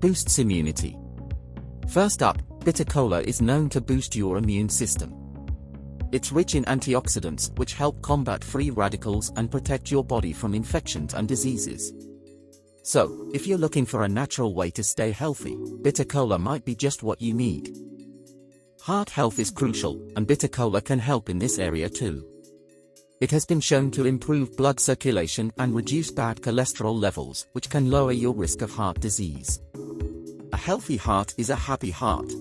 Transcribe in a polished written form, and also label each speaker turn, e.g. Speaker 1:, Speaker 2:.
Speaker 1: boosts immunity. First up, bitter cola is known to boost your immune system. It's rich in antioxidants which help combat free radicals and protect your body from infections and diseases. So, if you're looking for a natural way to stay healthy, bitter cola might be just what you need. Heart health is crucial, and bitter cola can help in this area too. It has been shown to improve blood circulation and reduce bad cholesterol levels, which can lower your risk of heart disease. A healthy heart is a happy heart.